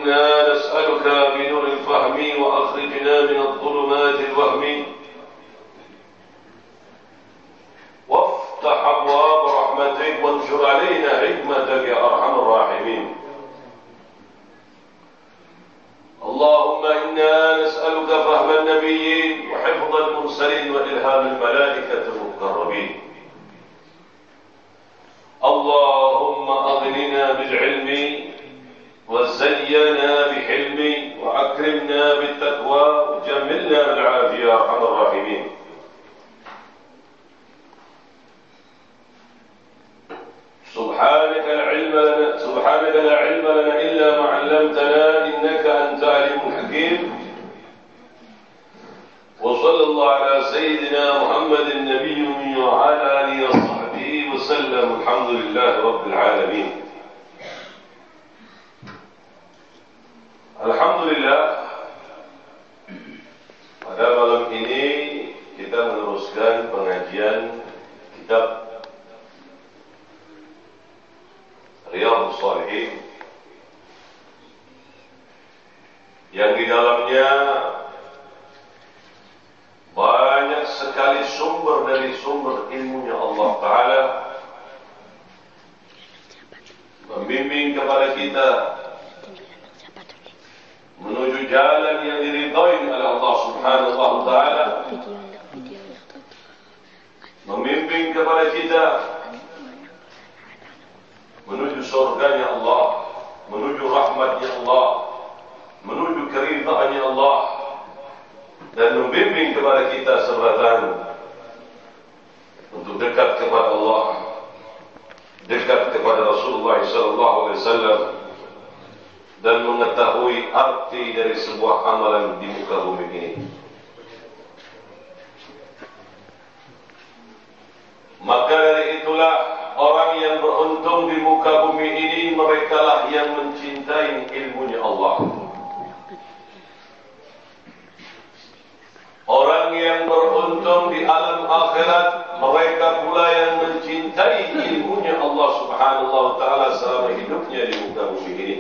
إنا نسألك بنور الفهم وأخرجنا من الظلمات الوهم وافتح أبواب رحمتك وانشر علينا حكمتك يا أرحم الراحمين. اللهم إنا نسألك فهم النبيين وحفظ المرسلين وإلهام الملائكة المقربين. اللهم أغننا بالعلم وزينا بحلم وأكرمنا بالتقوى وجملنا بالعافية يا أرحم الراحمين. سبحانك لا علم لنا إلا ما علمتنا إنك أنت عليم حكيم. وصلى الله على سيدنا محمد النبي وعلى آله وصحبه وسلم. الحمد لله رب العالمين. Alhamdulillah, pada malam ini kita meneruskan pengajian kitab Riyadhus Shalihin yang di dalamnya banyak sekali sumber dari sumber ilmunya Allah Ta'ala membimbing kepada kita menuju jalan yang diridhai oleh Allah Subhanahu wa Ta'ala, membimbing kepada kita menuju surganya Allah, menuju rahmatnya Allah, menuju keridhaannya Allah, dan membimbing kepada kita sebatan untuk dekat kepada Allah, dekat kepada Rasulullah SAW, dan mengetahui arti dari sebuah amalan di muka bumi ini. Maka dari itulah orang yang beruntung di muka bumi ini, merekalah yang mencintai ilmunya Allah. Orang yang beruntung di alam akhirat, mereka pula yang mencintai ilmunya Allah Subhanahu wa Ta'ala selama hidupnya di muka bumi ini.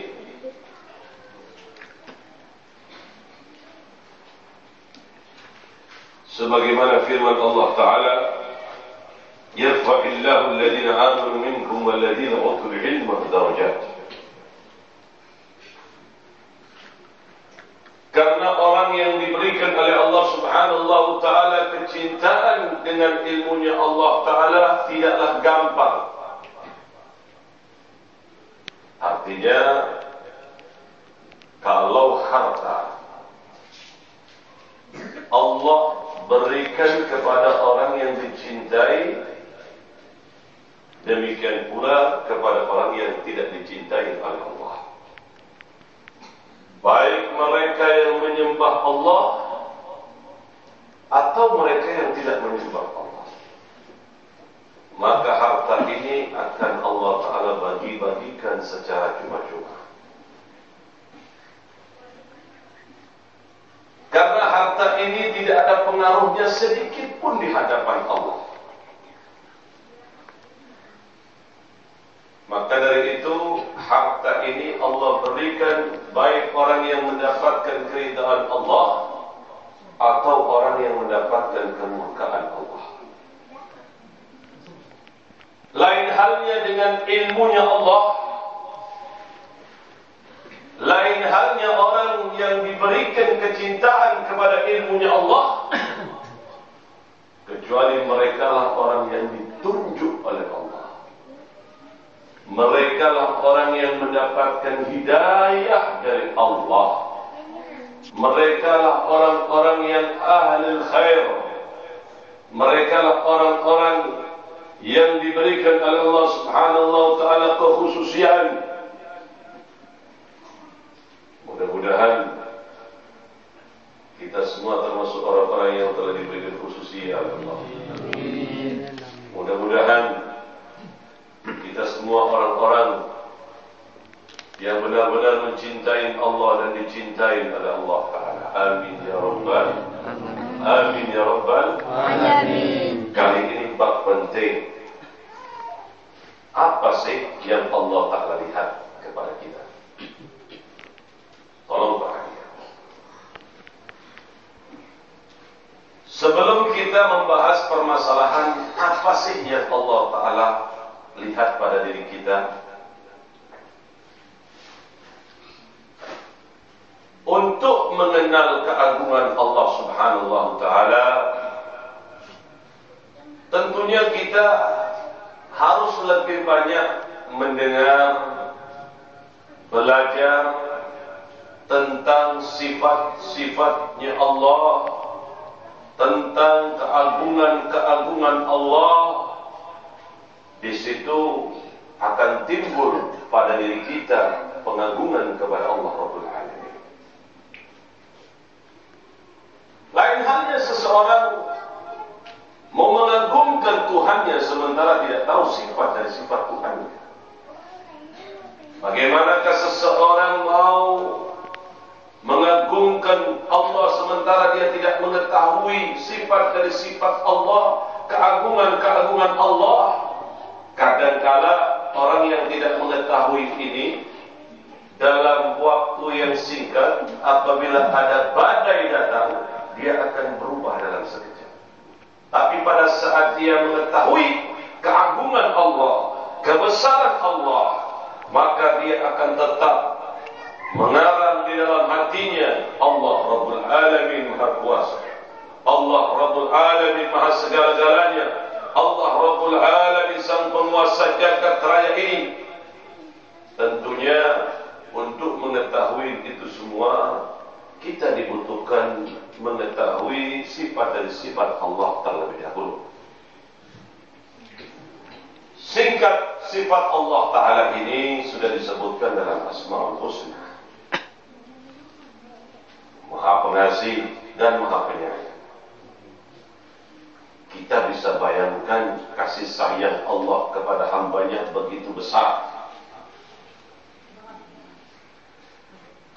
Sebagaimana firman Allah Ta'ala, yarfa'illahu alladhina amanu minkum walladhina utul ilma darajat. Karena orang yang diberikan oleh Allah Subhanahu wa Ta'ala kecintaan dengan ilmunya Allah Ta'ala tidaklah gampang. Artinya, kalau harta Allah berikan kepada orang yang dicintai, demikian pula kepada orang yang tidak dicintai oleh Allah. Baik mereka yang menyembah Allah atau mereka yang tidak menyembah Allah, maka harta ini akan Allah Ta'ala bagi-bagikan secara cuma-cuma. Karena harta ini tidak ada pengaruhnya sedikit pun di hadapan Allah. Maka dari itu, harta ini Allah berikan baik orang yang mendapatkan keridhaan Allah atau orang yang mendapatkan kemurkaan Allah. Lain halnya dengan ilmunya Allah. Lain halnya orang yang diberikan kecintaan kepada ilmunya Allah, kecuali mereka lah orang yang ditunjuk oleh Allah. Mereka lah orang yang mendapatkan hidayah dari Allah. Mereka lah orang-orang yang ahlul khair. Mereka lah orang-orang yang diberikan oleh Allah Subhanahu wa Ta'ala kekhususian. Mudah-mudahan kita semua termasuk orang-orang yang telah diberikan khususiyah oleh Allah. Mudah-mudahan kita semua orang-orang yang benar-benar mencintai Allah dan dicintai oleh Allah Ta'ala. Amin ya Rabbal. Amin ya Rabbal. Amin. Kali ini bab penting. Apa sih yang Allah Ta'ala lihat kepada kita? kita membahas permasalahan apa sih yang Allah Ta'ala lihat pada diri kita, untuk mengenal keagungan Allah Subhanahu wa Ta'ala, tentunya kita harus lebih banyak mendengar, belajar tentang sifat-sifatnya Allah, tentang keagungan-keagungan Allah. Di situ akan timbul pada diri kita pengagungan kepada Allah Rabbul Alamin. Lain halnya seseorang mau mengagungkan Tuhannya sementara tidak tahu sifat dari sifat Tuhannya. Bagaimanakah seseorang mau mengagungkan Allah sementara dia tidak mengetahui sifat dari sifat Allah, keagungan-keagungan Allah? Kadangkala orang yang tidak mengetahui ini, dalam waktu yang singkat, apabila ada badai datang, dia akan berubah dalam sekejap. Tapi pada saat dia mengetahui keagungan Allah, kebesaran Allah, maka dia akan tetap mengarang di dalam hatinya, Allah Rabbul Alamin Maha Kuasa, Allah Rabbul Alamin Maha segala-galanya, Allah Rabbul Alamin Sang Penguasa jagat raya ini. Tentunya untuk mengetahui itu semua, kita dibutuhkan mengetahui sifat dari sifat Allah terlebih dahulu. Singkat, sifat Allah Ta'ala ini sudah disebutkan dalam Asma'ul Husna. Maha Pengasih dan Maha Penyayang. Kita bisa bayangkan kasih sayang Allah kepada hambanya begitu besar.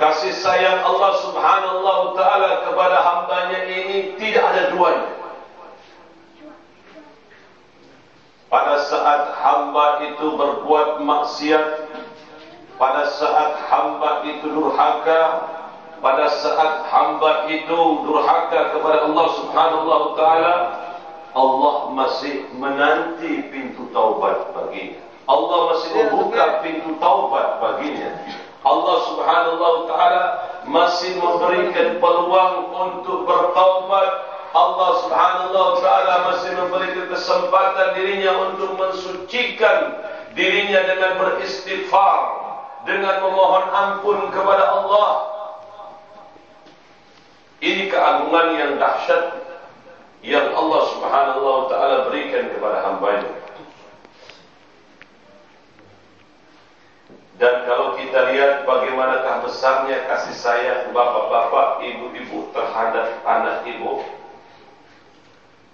Kasih sayang Allah Subhanahu wa Ta'ala kepada hambanya ini tidak ada duanya. Pada saat hamba itu berbuat maksiat, pada saat hamba itu durhaka, pada saat hamba itu durhaka kepada Allah Subhanahu wa Ta'ala, Allah masih menanti pintu taubat baginya. Allah masih membuka pintu taubat baginya. Allah Subhanahu wa Ta'ala masih memberikan peluang untuk bertaubat. Allah Subhanahu wa Ta'ala masih memberikan kesempatan dirinya untuk mensucikan dirinya dengan beristighfar, dengan memohon ampun kepada Allah. Ini keagungan yang dahsyat yang Allah Subhanahu wa Ta'ala berikan kepada hamba-Nya. Dan kalau kita lihat bagaimanakah besarnya kasih sayang bapak-bapak, ibu-ibu terhadap anak ibu,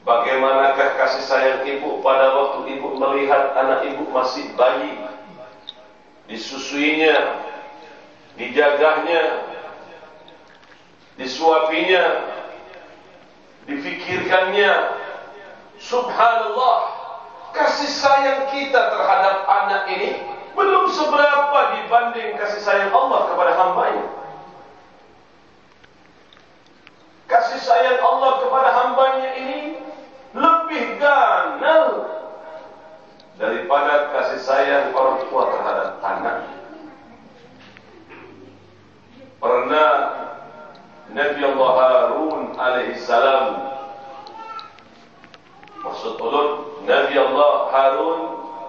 bagaimanakah kasih sayang ibu pada waktu ibu melihat anak ibu masih bayi, disusuinya, dijagahnya, disuapinya, difikirkannya. Subhanallah, kasih sayang kita terhadap anak ini belum seberapa dibanding kasih sayang Allah kepada hamba-Nya. Kasih sayang Allah kepada hamba-Nya ini lebih ganal daripada kasih sayang orang tua terhadap anak. Pernah Nabi Allah Harun alaihi salam, maksud ulun Nabi Allah Harun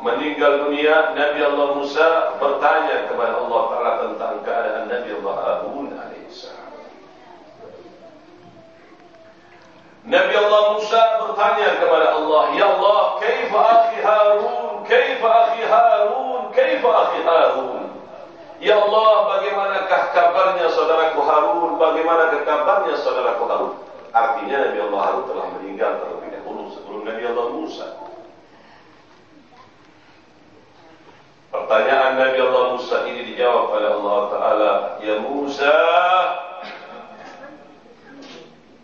meninggal dunia, Nabi Allah Musa bertanya kepada Allah Ta'ala tentang keadaan Nabi Allah Harun alaihissalam. Nabi Allah Musa bertanya kepada Allah, Ya Allah, kaifa akhi Harun, kaifa akhi Harun, kaifa akhi Harun. Ya Allah, bagaimanakah kabarnya saudaraku Harun, bagaimanakah kabarnya saudaraku Harun. Artinya Nabi Allah Harun telah meninggal terlebih dahulu sebelum Nabi Allah Musa. Pertanyaan Nabi Allah Musa ini dijawab oleh Allah Ta'ala, Ya Musa,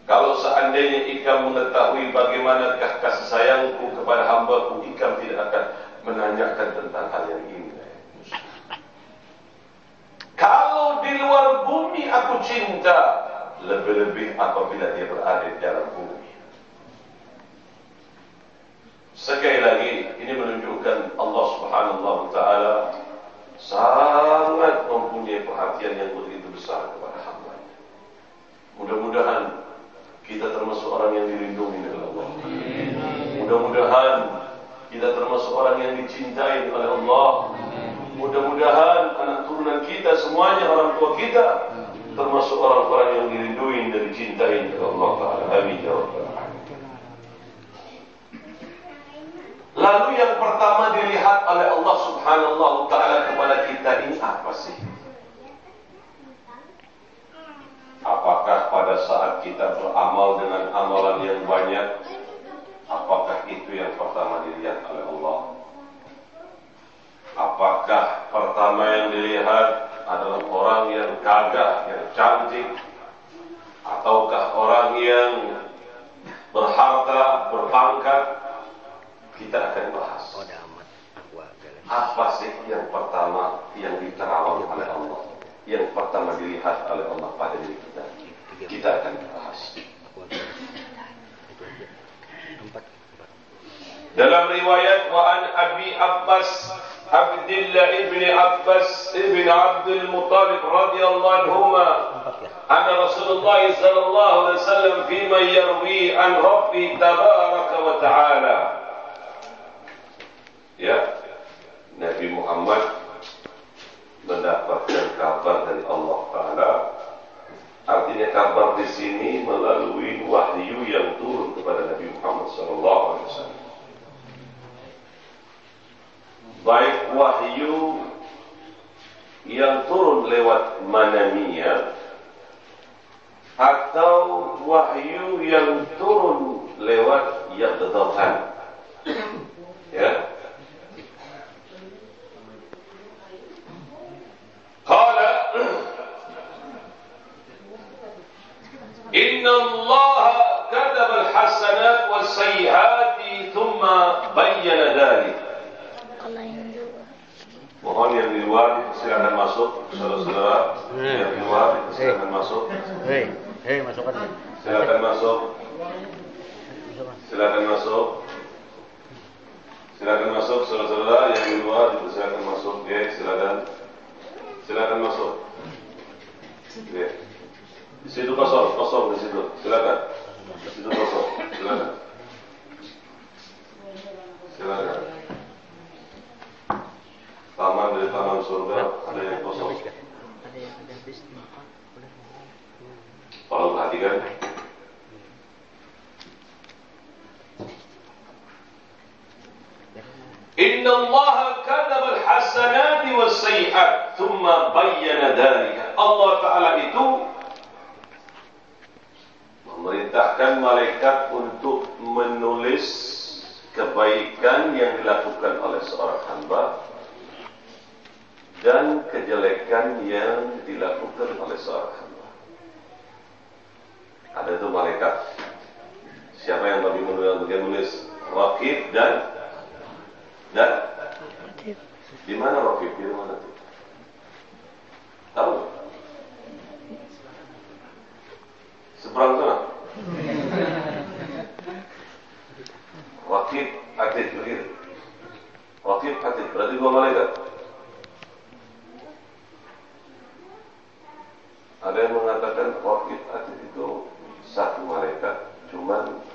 kalau seandainya ikam mengetahui bagaimanakah kasih sayangku kepada hambaku, ikam tidak akan menanyakan tentang hal yang ini. Kalau di luar bumi aku cinta, lebih-lebih apabila dia berada di dalam bumi. Sekali lagi, ini menunjukkan Allah Subhanahu wa Ta'ala sangat mempunyai perhatian yang begitu besar kepada hamba. Mudah-mudahan kita termasuk orang yang dilindungi oleh Allah. Mudah-mudahan kita termasuk orang yang dicintai oleh Allah. Mudah-mudahan anak turunan kita semuanya, orang tua kita, termasuk orang-orang yang dilindungi dan dicintai oleh Allah Ta'ala. Amin ya Rabbal Alamin. Lalu yang pertama dilihat oleh Allah Subhanahu wa Ta'ala kepada kita ini apa sih? Apakah pada saat kita beramal dengan amalan yang banyak, apakah itu yang pertama dilihat oleh Allah? Apakah pertama yang dilihat adalah orang yang gagah, yang cantik, ataukah orang yang berharta, berpangkat? Kita akan bahas apa sih yang pertama yang diterawang oleh Allah, yang pertama dilihat oleh Allah pada diri kita. Kita akan bahas. Dalam riwayat wa an Abi Abbas Abdullah ibn Abbas ibn Abdul Muttalib radhiyallahu anhuma anna Rasulullah sallallahu alaihi wasallam fima yarwi an Rabbi tabaraka wa ta'ala. Ya, Nabi Muhammad mendapatkan kabar dari Allah Ta'ala. Artinya kabar di sini melalui wahyu yang turun kepada Nabi Muhammad SAW. Baik wahyu yang turun lewat manamiyah atau wahyu yang turun lewat yaqdatan. Ya. Qala Inna Allah kataba al-hasanat was-sayyi'ati thumma bayyana dhalik. Mohon yang di luar silakan masuk, saudara-saudara. Yang di luar silakan masuk. Masuk aja. Silakan masuk. Silakan masuk. Silakan masuk, saudara-saudara. Yang di luar silakan masuk. Ya, silakan. Silakan masuk. Ya. Di situ kosong di situ. Silakan. Di situ kosong. Silakan. Silakan. Taman dari taman surga ada yang kosong. Tolong perhatikan. Inna Allah kataba al-hasanati was-sayyi'at thumma bayyana dhalika. Allah Ta'ala itu memerintahkan malaikat untuk menulis kebaikan yang dilakukan oleh seorang hamba dan kejelekan yang dilakukan oleh seorang hamba. Ada itu malaikat. Siapa yang lebih menulis? Raqib dan di mana Raqib? Di mana itu? Tahu? Seberang sana. Raqib Atid begitu. Raqib Atid berarti dua malaikat. Ada yang mengatakan Raqib Atid itu satu malaikat, cuman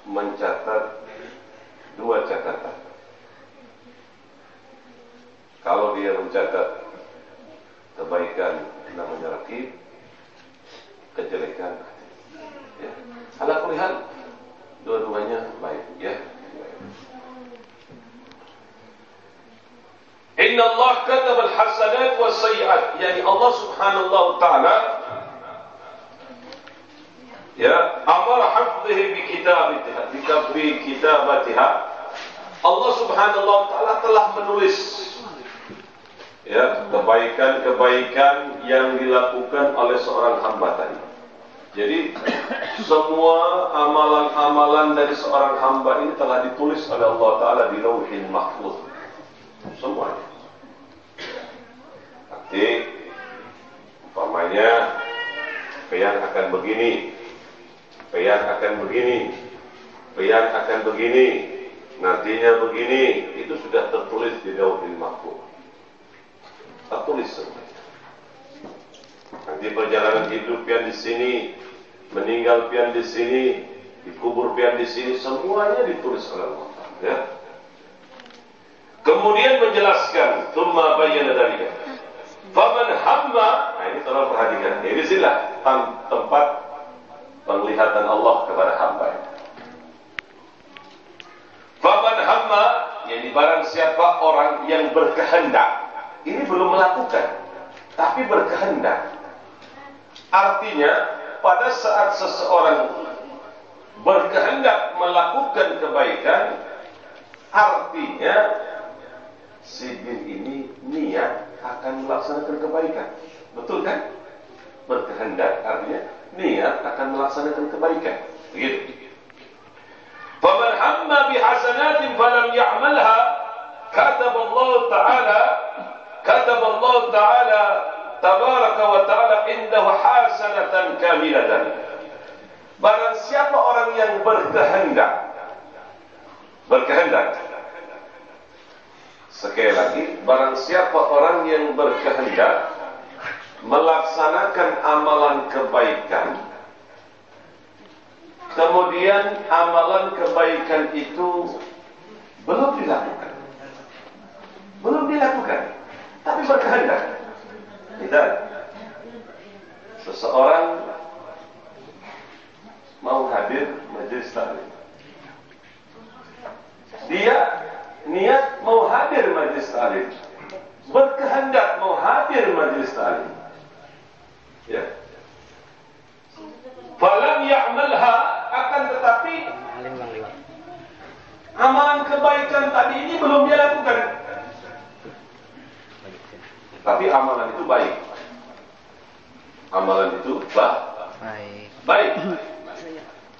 mencatat dua catatan. Kalau dia mencatat kebaikan namanya Raqib, kejelekan ya. Ala kulli hal dua-duanya baik ya. Inna Allah kataba al-hasanat was-sayyi'at. Yani Allah Subhanahu wa Ta'ala ya amara hafdhihi bi kitabatiha. Allah Subhanahu wa Ta'ala telah menulis ya kebaikan-kebaikan yang dilakukan oleh seorang hamba tadi. Jadi semua amalan-amalan dari seorang hamba ini telah ditulis oleh Allah Ta'ala di Lauhil Mahfuz. Semuanya. Nanti umpamanya Pian akan begini, pian akan begini, nantinya begini, itu sudah tertulis di Lauhul Mahfuz. Tertulis semua. Nanti perjalanan hidup pian di sini, meninggal pian di sini, dikubur pian di sini, semuanya ditulis oleh Allah. Ya. Kemudian menjelaskan, "Tsumma bayyana dzalika." Faman hamma, nah ini tolong perhatikan. Ini silah tempat penglihatan Allah kepada hamba. Faman hamma, yani barang siapa orang yang berkehendak, ini belum melakukan, tapi berkehendak. Artinya, pada saat seseorang berkehendak melakukan kebaikan, artinya si bin ini niat akan melaksanakan kebaikan. Betul kan? Berkehendak artinya niat akan melaksanakan kebaikan. Begitu. Faman hamma bihasanatin falam ya'malha, kataba Allah Ta'ala tabaraka wa ta'ala indahu hasanatan kamilatan. Barang siapa orang yang berkehendak, sekali lagi, barang siapa orang yang berkehendak melaksanakan amalan kebaikan, kemudian amalan kebaikan itu belum dilakukan, tapi berkehendak. Misal, seseorang mau hadir majelis taklim, dia niat mau hadir majelis taklim, berkehendak mau hadir majelis taklim, ya. Falam ya'malha, akan tetapi amalan kebaikan tadi ini belum dia lakukan. Tapi amalan itu baik. Amalan itu baik.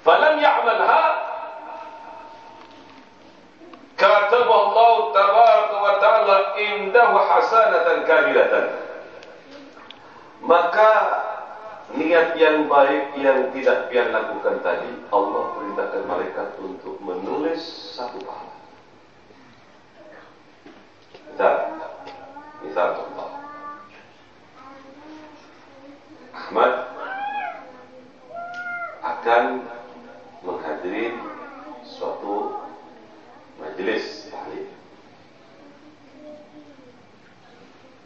Falam ya'malha, kataba Allah tabaraka wa ta'ala indahu hasanatan kamilatan. Maka niat yang baik yang tidak pian lakukan tadi, Allah perintahkan malaikat untuk menulis satu pahala. Misal contoh, Ahmad akan menghadiri suatu majelis taklim.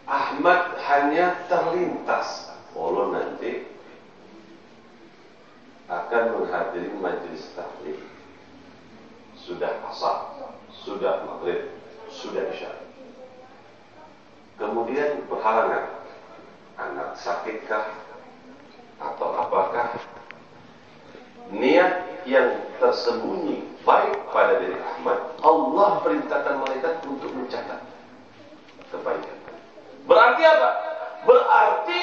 Ahmad hanya terlintas, Allah nanti akan menghadiri majelis taklim. Sudah asar, sudah maghrib, sudah isya. Kemudian berhalangan, anak sakitkah atau apakah, niat yang tersembunyi baik pada diri Ahmad, Allah perintahkan malaikat untuk mencatat kebaikan. Berarti apa? Berarti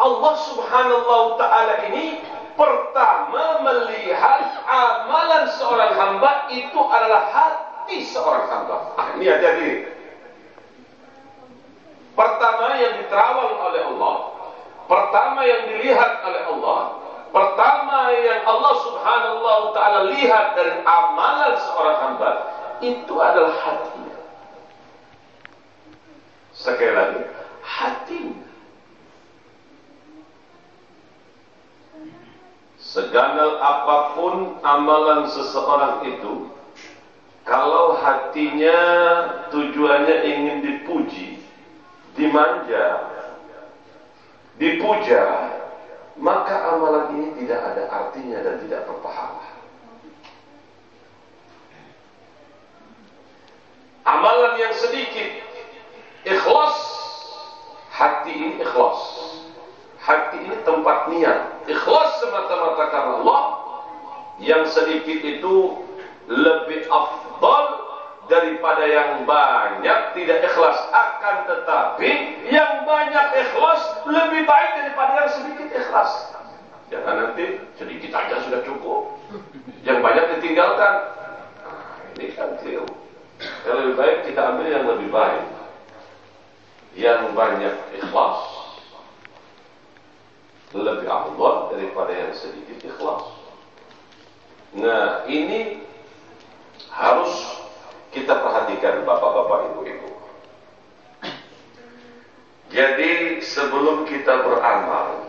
Allah Subhanahu wa ta'ala ini pertama melihat amalan seorang hamba itu adalah hati seorang hamba. Ini hati-hati. Pertama yang diterawang oleh Allah, pertama yang dilihat oleh Allah, pertama yang Allah Subhanahu wa ta'ala lihat dari amalan seorang hamba itu adalah hatinya. Sekali lagi, hatinya. Seganal apapun amalan seseorang itu, kalau hatinya tujuannya ingin dipuji, dimanja, dipuja, maka amalan ini tidak ada artinya dan tidak berpahala. Amalan yang sedikit ikhlas, hati ini ikhlas, hati ini tempat niat, ikhlas semata-mata karena Allah. Yang sedikit itu lebih afdal daripada yang banyak tidak ikhlas. Akan tetapi yang banyak ikhlas lebih baik daripada yang sedikit ikhlas. Jangan nanti sedikit aja sudah cukup, yang banyak ditinggalkan. Nah, ini kan keliru. Yang lebih baik kita ambil yang lebih baik, yang banyak ikhlas lebih afdal daripada yang sedikit ikhlas. Nah, ini harus kita perhatikan Bapak-bapak, Ibu-ibu. Jadi sebelum kita beramal,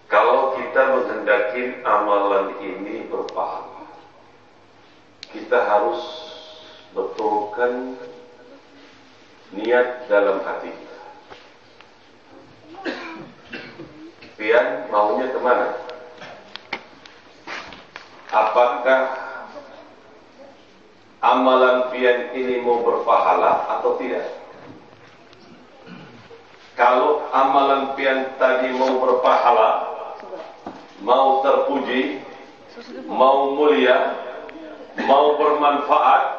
kalau kita menghendaki amalan ini berpahala, kita harus betulkan niat dalam hati kita. Pian maunya kemana? Apakah amalan pian ini mau berpahala atau tidak? Kalau amalan pian tadi mau berpahala, mau terpuji, mau mulia, mau bermanfaat,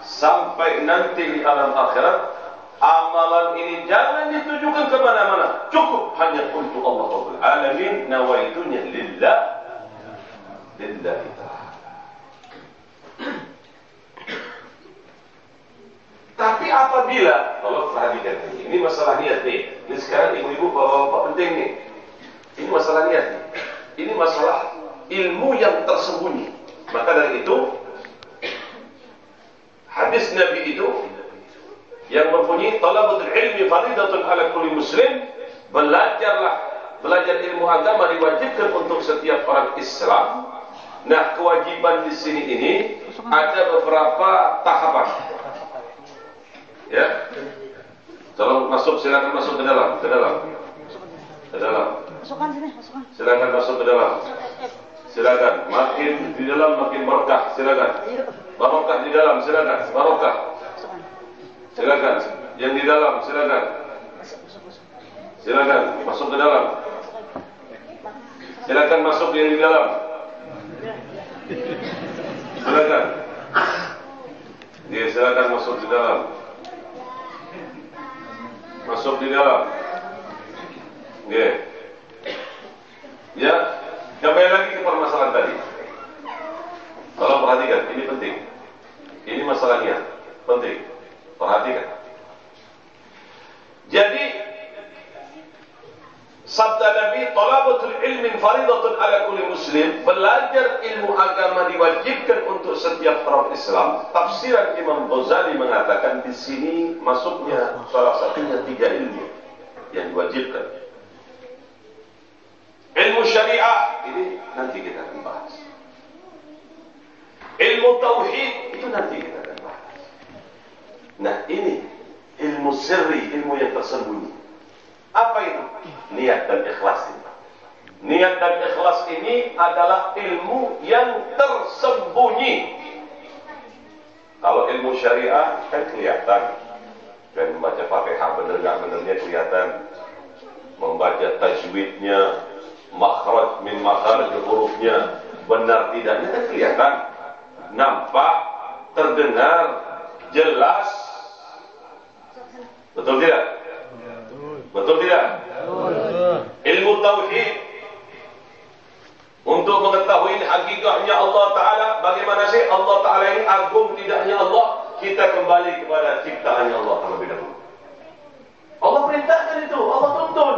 sampai nanti di alam akhirat, amalan ini jangan ditujukan kemana-mana, cukup hanya untuk Allah Rabbul Alamin, nawaitunya lillahi ta'ala. Tapi apabila, kalau perhatikan ini masalah niat nih, ini sekarang ibu-ibu bapak-bapak penting nih, ini masalah niat nih, ini masalah ilmu yang tersembunyi. Maka dari itu, hadis Nabi itu yang berbunyi, talabatul ilmi faridatun ala kulli muslim, belajar ilmu agama diwajibkan untuk setiap orang Islam. Nah, kewajiban di sini ini ada beberapa tahapan. Ya, tolong masuk, silakan masuk ke dalam, Masukkan sini, masukkan. Silakan masuk ke dalam. Silakan, makin di dalam makin barokah. Silakan, barokah di dalam. Silakan, barokah. Silakan, yang di dalam. Silakan, silakan masuk ke dalam. Silakan masuk yang di dalam. Silakan. Ya, silakan masuk di dalam. Masuk di dalam. Ya, kembali lagi ke permasalahan tadi. Tolong perhatikan, ini penting. Ini masalahnya penting. Perhatikan. Jadi sabda Nabi, talabatul ilmin faridatun ala kulli muslim, belajar ilmu agama diwajibkan untuk setiap orang Islam. Tafsiran Imam Ghazali mengatakan di sini masuknya salah satunya 3 ilmu yang diwajibkan. Ilmu syariah ini nanti kita akan bahas. Ilmu tauhid itu nanti kita akan bahas. Nah, ini ilmu sirri, ilmu yang tersembunyi. Apa itu? Niat dan ikhlas ini. Niat dan ikhlas ini adalah ilmu yang tersembunyi. Kalau ilmu syariah kan kelihatan, kan membaca Fatihah benar nggak benernya kelihatan, membaca tajwidnya, makhraj min makhraj hurufnya benar tidaknya kan kelihatan, nampak, terdengar, jelas. Betul tidak? Betul tidak? Ilmu tauhid untuk mengetahui hakikatnya Allah Ta'ala, bagaimana sih Allah Ta'ala ini agung tidaknya Allah, kita kembali kepada ciptaannya Allah terlebih dahulu. Allah perintahkan itu, Allah tuntun.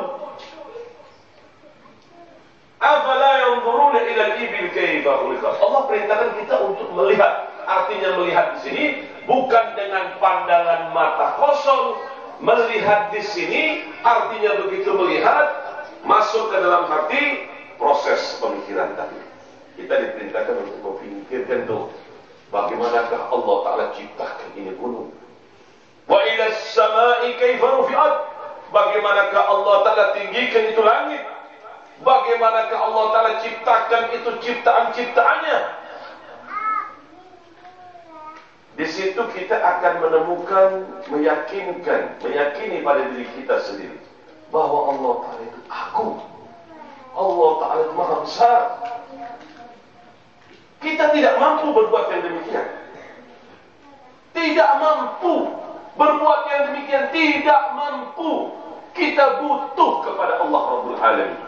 Afala yanzuruna ila al-ibil kayfa khuliqat. Allah perintahkan kita untuk melihat. Artinya melihat di sini bukan dengan pandangan mata kosong. Melihat di sini artinya begitu melihat masuk ke dalam hati, proses pemikiran tadi. Kita diperintahkan untuk memikirkan tuh, bagaimanakah Allah Ta'ala ciptakan ini gunung. Wa ila as-sama'i kaifa rufi'at. Bagaimanakah Allah Ta'ala tinggikan itu langit. Bagaimanakah Allah Ta'ala ciptakan itu ciptaan-ciptaannya. Di situ kita akan menemukan, meyakini pada diri kita sendiri bahwa Allah Ta'ala itu agung, Allah Ta'ala itu maha besar. Kita tidak mampu berbuat yang demikian. Tidak mampu berbuat yang demikian. Tidak mampu. Kita butuh kepada Allah Rabbul Alamin.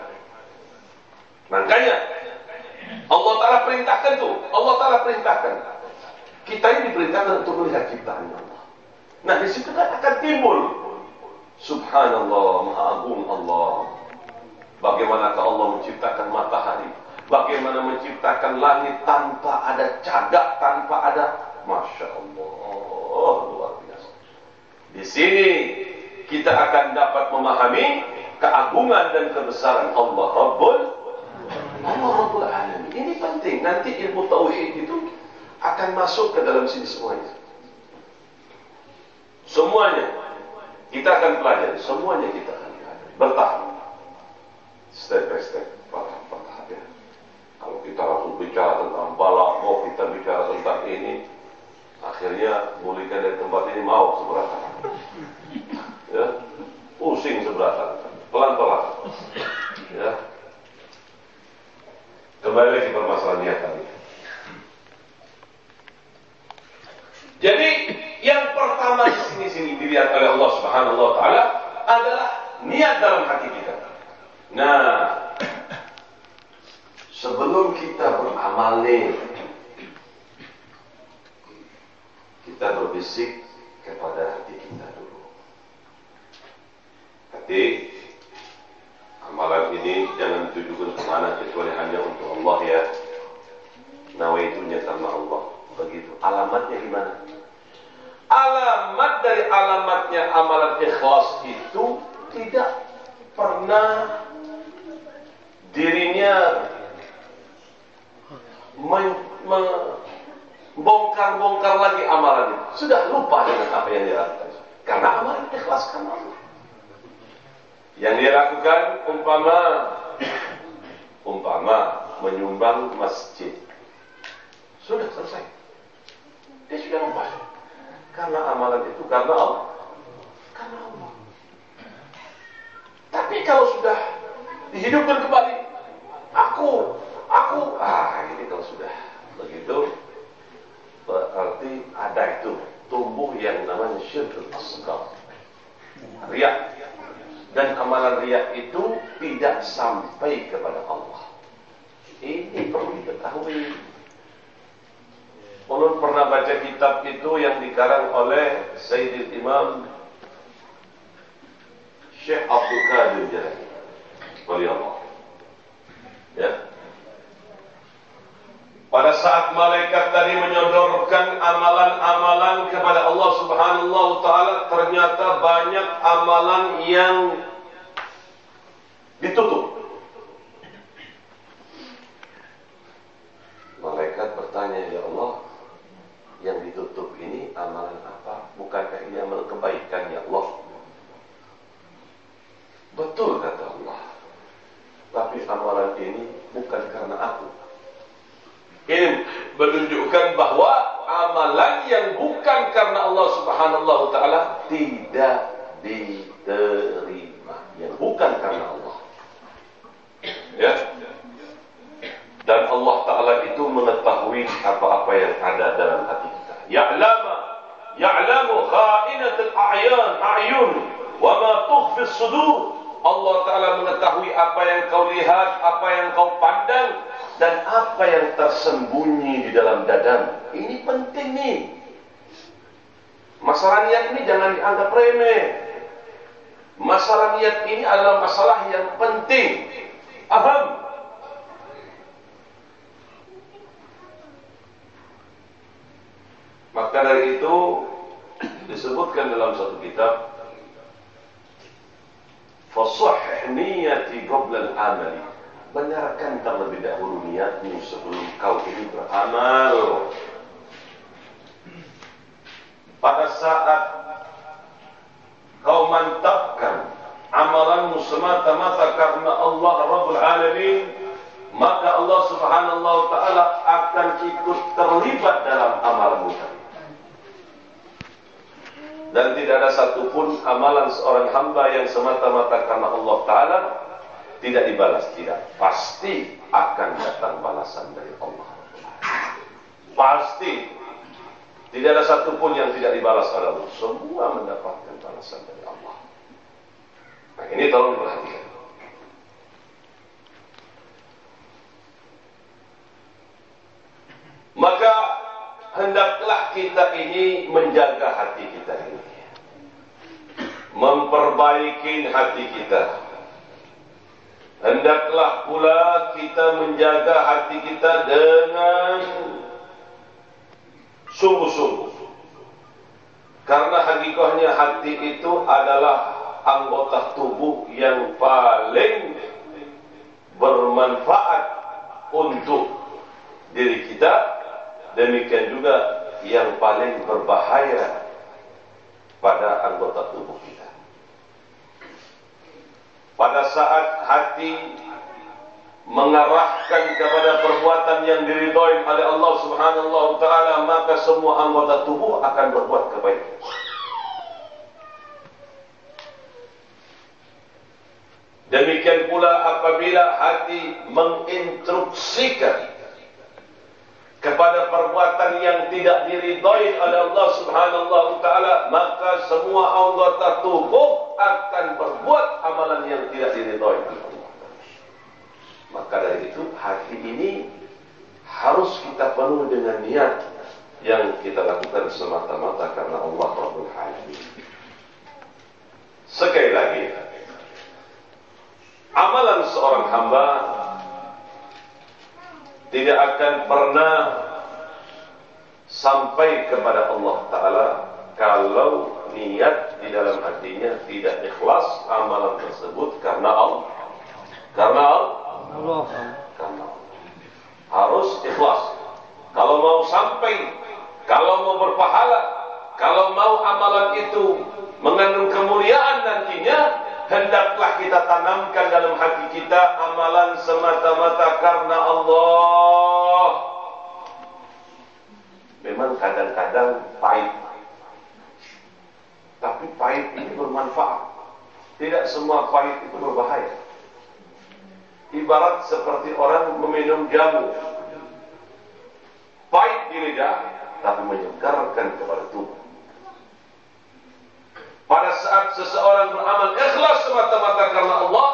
Makanya Allah Ta'ala perintahkan tuh. Allah Ta'ala perintahkan. Kita ini diperintahkan untuk melihat ciptaan Allah. Nah, di situ kan akan timbul, subhanallah, maha agung Allah. Bagaimanakah Allah menciptakan matahari? bagaimana menciptakan langit tanpa ada cagak, tanpa ada, Masya Allah, luar biasa. Di sini kita akan dapat memahami keagungan dan kebesaran Allah Rabbul Alamin. Ini penting. Nanti ilmu tauhid itu akan masuk ke dalam sini semuanya. Semuanya kita akan pelajari. Semuanya kita akan pelajari. Bertahap, step by step, bertahap ya. Kalau kita langsung bicara tentang balagh, kita bicara tentang ini, akhirnya bolehkan dari tempat ini mau seberapa, ya, pusing seberapa, pelan-pelan, ya. Kembali lagi permasalahannya tadi. Jadi yang pertama di sini dilihat oleh Allah Subhanahu wa taala adalah niat dalam hati kita. Nah, sebelum kita beramal nih, kita berbisik kepada hati kita dulu. Hati, amalan ini jangan ditujukan kemana kecuali hanya untuk Allah ya. Nawaitunya karena Allah. Begitu. Alamatnya gimana? Alamat dari alamatnya amalan ikhlas itu tidak pernah dirinya bongkar-bongkar lagi amalan itu. Sudah lupa dengan apa yang dia lakukan. Karena amalan ikhlas karena Allah. Yang dia lakukan umpama menyumbang masjid. Sudah selesai. Dia sudah lupa. Karena amalan itu karena Allah. Karena Allah. Tapi kalau sudah dihidupkan kembali, aku, ini kalau sudah begitu, berarti ada itu tumbuh yang namanya syirkul asghar, riya. Dan amalan riya itu tidak sampai kepada Allah. Ini perlu diketahui. Ulun pernah baca kitab itu yang dikarang oleh Sayyidil Imam Syekh Abdul Qadir Jailani, waliyallahu. Ya. Pada saat malaikat tadi menyodorkan amalan-amalan kepada Allah Subhanahu wa taala, ternyata banyak amalan yang ditutup. Malaikat bertanya, ya Allah, yang ditutup ini amalan apa? Bukankah ini amal kebaikan ya Allah? Betul kata Allah. Tapi amalan ini bukan karena aku. Ini menunjukkan bahwa amalan yang bukan karena Allah Subhanahu wa taala tidak diterima. Yang bukan karena Allah. Ya. Dan Allah Ta'ala itu mengetahui apa-apa yang ada dalam hati kita. Ya'lamu kha'inatul a'yun wa ma tukhfi as-sudur. Allah Ta'ala mengetahui apa yang kau lihat, apa yang kau pandang, dan apa yang tersembunyi di dalam dadamu. Ini penting nih. Masalah niat ini jangan dianggap remeh. Masalah niat ini adalah masalah yang penting. Paham? Maka dari itu disebutkan dalam satu kitab, fasahih niyati qabla al-amali. Benarkan terlebih dahulu niatmu sebelum kau ini beramal. Pada saat kau mantapkan amalanmu semata-mata karena Allah Rabbul Alamin, maka Allah Subhanahu wa taala akan ikut terlibat dalam amalanmu tadi. Dan tidak ada satupun amalan seorang hamba yang semata-mata karena Allah Ta'ala tidak dibalas. Tidak. Pasti akan datang balasan dari Allah. Pasti. Tidak ada satupun yang tidak dibalas oleh Allah. Semua mendapatkan balasan dari Allah. Nah, ini tolong diperhatikan. Maka hendaklah kita ini menjaga hati kita ini, memperbaiki hati kita. hendaklah pula kita menjaga hati kita dengan sungguh-sungguh. Karena hakikatnya hati itu adalah anggota tubuh yang paling bermanfaat untuk diri kita, demikian juga yang paling berbahaya pada anggota tubuh kita. Pada saat hati mengarahkan kepada perbuatan yang diridhoi oleh Allah Subhanahu wa taala, maka semua anggota tubuh akan berbuat kebaikan. Demikian pula apabila hati menginstruksikan kepada perbuatan yang tidak diridhoi oleh Allah Subhanahu wa taala, maka semua anggota tubuh akan berbuat amalan yang tidak diridhoi oleh Allah. Maka dari itu hati ini harus kita penuhi dengan niat yang kita lakukan semata-mata karena Allah Rabbul Alamin. Sekali lagi, amalan seorang hamba tidak akan pernah sampai kepada Allah Ta'ala kalau niat di dalam hatinya tidak ikhlas amalan tersebut karena Allah. Karena harus ikhlas. Kalau mau sampai, kalau mau berpahala, kalau mau amalan itu mengandung kemuliaan nantinya, hendaklah kita tanamkan dalam hati kita amalan semata-mata karena Allah. Memang kadang-kadang pahit, tapi pahit ini bermanfaat. Tidak semua pahit itu berbahaya. Ibarat seperti orang meminum jamu, pahit di lidah, tapi menyegarkan kepada tubuh. Pada saat seseorang beramal ikhlas semata-mata karena Allah,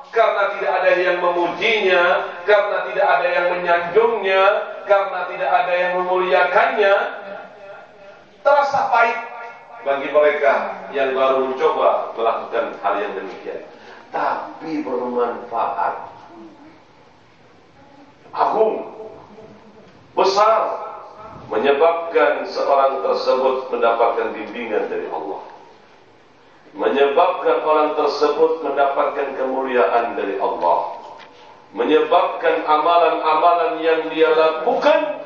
karena tidak ada yang memujinya, karena tidak ada yang menyanjungnya, karena tidak ada yang memuliakannya, terasa pahit bagi mereka yang baru mencoba melakukan hal yang demikian. Tapi bermanfaat, agung, besar, menyebabkan seorang tersebut mendapatkan bimbingan dari Allah, menyebabkan orang tersebut mendapatkan kemuliaan dari Allah, menyebabkan amalan-amalan yang dia lakukan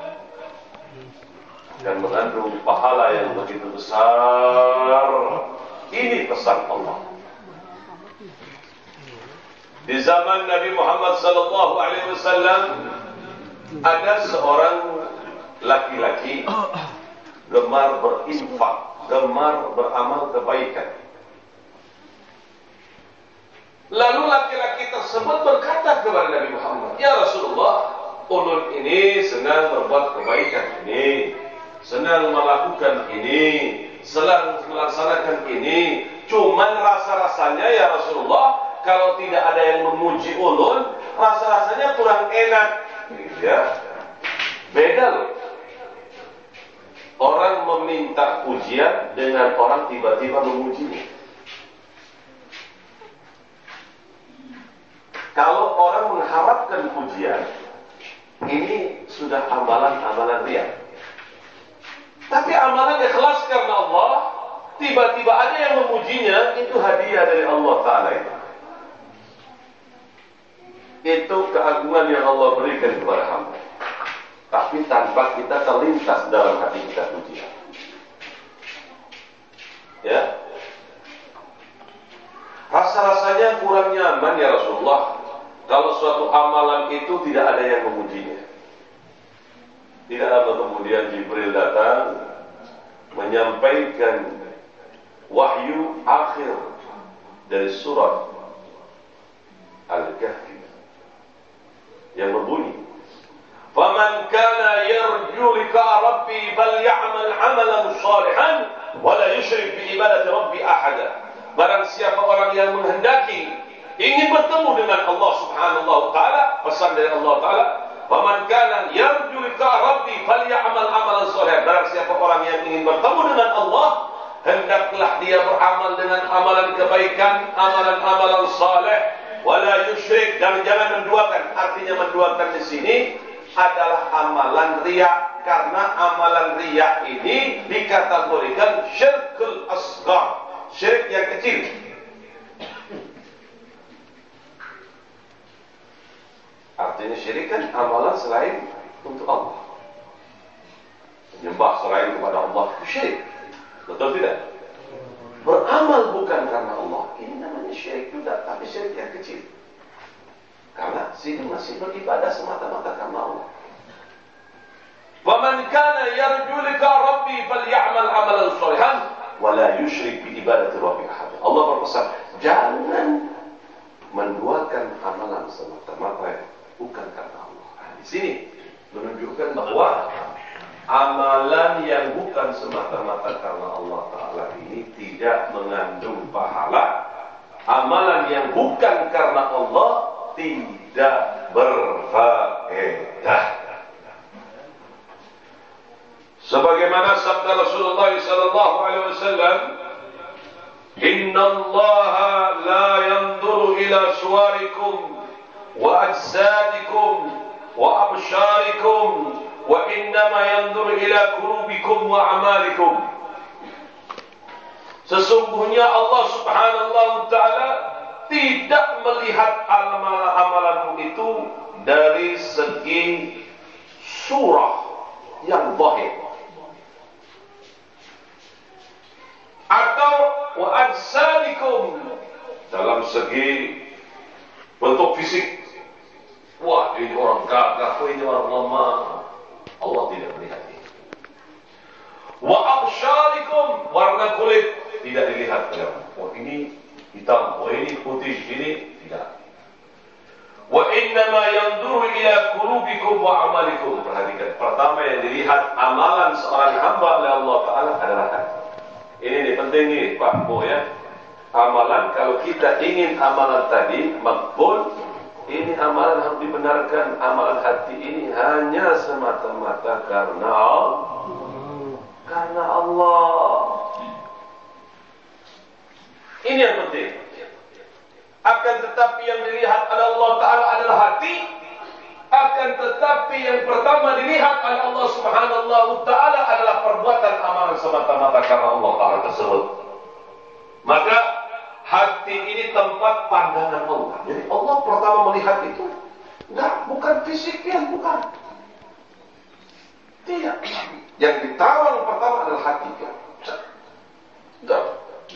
dan mengandung pahala yang begitu besar. Ini pesan Allah. Di zaman Nabi Muhammad SAW ada seorang laki-laki gemar berinfak, gemar beramal kebaikan. Lalu laki-laki tersebut berkata kepada Nabi Muhammad, "Ya Rasulullah, ulun ini senang berbuat kebaikan ini, senang melakukan ini, senang melaksanakan ini. Cuman rasa-rasanya ya Rasulullah, kalau tidak ada yang memuji ulun, rasa-rasanya kurang enak." Ya, beda loh. Orang meminta pujian dengan orang tiba-tiba memujinya. Kalau orang mengharapkan pujian, ini sudah amalan-amalan riya. Tapi amalan ikhlas karena Allah, tiba-tiba ada yang memujinya, itu hadiah dari Allah Ta'ala. Itu keagungan yang Allah berikan kepada hamba. Tapi tanpa kita terlintas dalam hati kita pujian. Ya, rasa-rasanya kurang nyaman ya Rasulullah kalau suatu amalan itu tidak ada yang memujinya. Tidak lama kemudian Jibril datang menyampaikan wahyu akhir dari surat Al-Kahfi yang berbunyi, "Faman kana yarju liqa rabbi faly'amal 'amalan shalihan wa la yusyrik bi ibadati rabbi ahada." Barang siapa orang yang menghendaki ingin bertemu dengan Allah Subhanahu wa taala, pesan dari Allah Taala, "Faman kana yarju liqa rabbi faly'amal 'amalan shalihan." Barang siapa orang yang ingin bertemu dengan Allah, hendaklah dia beramal dengan amalan kebaikan, amalan-amalan saleh. wala yusyrik, dan jangan menduakan. Artinya menduakan di sini adalah amalan riya, karena amalan riya ini dikategorikan syirkul asghar, syirik yang kecil. Artinya syirik kan amalan selain untuk Allah. Menyembah selain kepada Allah itu syirik. Betul tidak? Beramal bukan karena Allah, ini namanya syirik juga, tapi syirik yang kecil. Karena sini masih beribadah semata-mata karena Allah. Wa man kana yarju liqa rabbi falyamal amalan shalihan wa la yusyrik bi ibadati rabbi ahad. Allah berpesan, jangan menduakan amalan semata-mata bukan karena Allah. Nah, di sini menunjukkan bahwa amalan yang bukan semata-mata karena Allah Ta'ala ini tidak mengandung pahala. Amalan yang bukan karena Allah tidak berfaedah. Sebagaimana sabda Rasulullah sallallahu alaihi wasallam, "Innallaha la yanzuru ila suwarikum wa ajsadikum wa absharikum wa innama yanzuru ila qulubikum wa amalikum." Sesungguhnya Allah Subhanahu wa taala tidak melihat amalan-amalanmu itu dari segi surah yang zahir, atau wa ajsadikum dalam segi bentuk fisik. Wah, ini orang gagah, ini orang lemah. Allah tidak melihat ini. Wa absyarikum, warna kulit tidak dilihat. Wah, ini hitam, wah ini putih, ini tidak. Wa innama yanzuru ila qulubikum wa amalikum. Perhatikan, pertama yang dilihat amalan seorang hamba oleh Allah Ta'ala adalah hati. Ini penting nih Pak Bo ya. Amalan, kalau kita ingin amalan tadi makbul, ini amalan harus dibenarkan. Amalan hati ini hanya semata-mata karena Allah. Ini yang penting. Akan tetapi yang dilihat oleh Allah Ta'ala adalah hati. Akan tetapi yang pertama dilihat oleh Allah Subhanahu Ta'ala adalah perbuatan amalan semata-mata karena Allah Ta'ala tersebut. Maka hati ini tempat pandangan Allah. Jadi Allah pertama melihat itu bukan fisiknya, bukan. Tidak. Yang ditawang pertama adalah hati.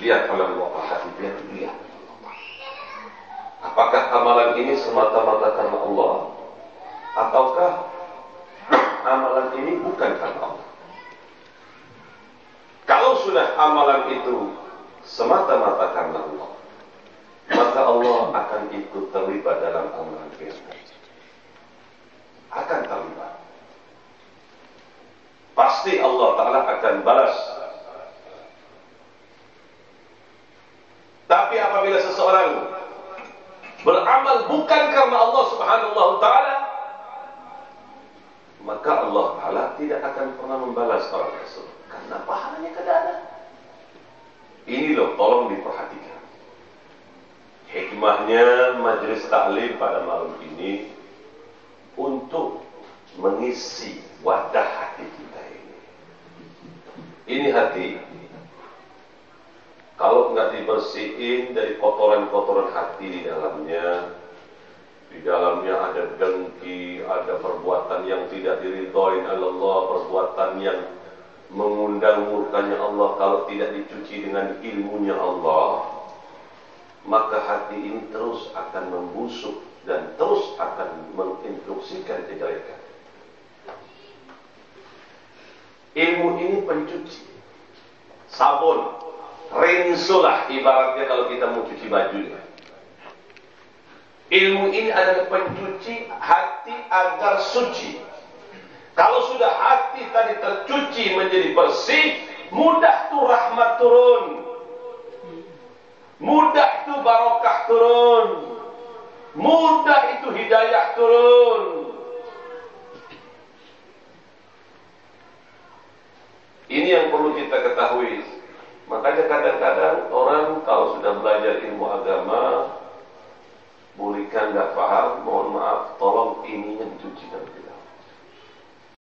Lihat oleh Allah, hati dia lihat. Apakah amalan ini semata-mata karena Allah, ataukah amalan ini bukan karena Allah? Kalau sudah amalan itu semata-mata karena Allah, maka Allah akan ikut terlibat dalam amalan itu. Akan terlibat. Pasti Allah Ta'ala akan balas. Tapi apabila seseorang beramal bukan karena Allah Subhanahu wa Ta'ala, maka Allah Ta'ala tidak akan pernah membalas orang tersebut, karena pahalanya tidak ada. Ini loh, tolong diperhatikan hikmahnya majelis taklim pada malam ini, untuk mengisi wadah hati kita ini. Ini hati, kalau nggak dibersihin dari kotoran-kotoran hati di dalamnya ada dengki, ada perbuatan yang tidak diridhoi oleh Allah, perbuatan yang mengundang murkanya Allah. Kalau tidak dicuci dengan ilmunya Allah, maka hati ini terus akan membusuk dan terus akan menginstruksikan kejelekan. Ilmu ini pencuci, sabun, rinsulah ibaratnya kalau kita mau cuci baju. Ilmu ini adalah pencuci hati agar suci. Kalau sudah hati tadi tercuci menjadi bersih, mudah tuh rahmat turun, mudah itu barokah turun, mudah itu hidayah turun. Ini yang perlu kita ketahui. Makanya kadang-kadang orang kalau sudah belajar ilmu agama, tidak paham, mohon maaf, tolong ininya dicuci terlebih dahulu.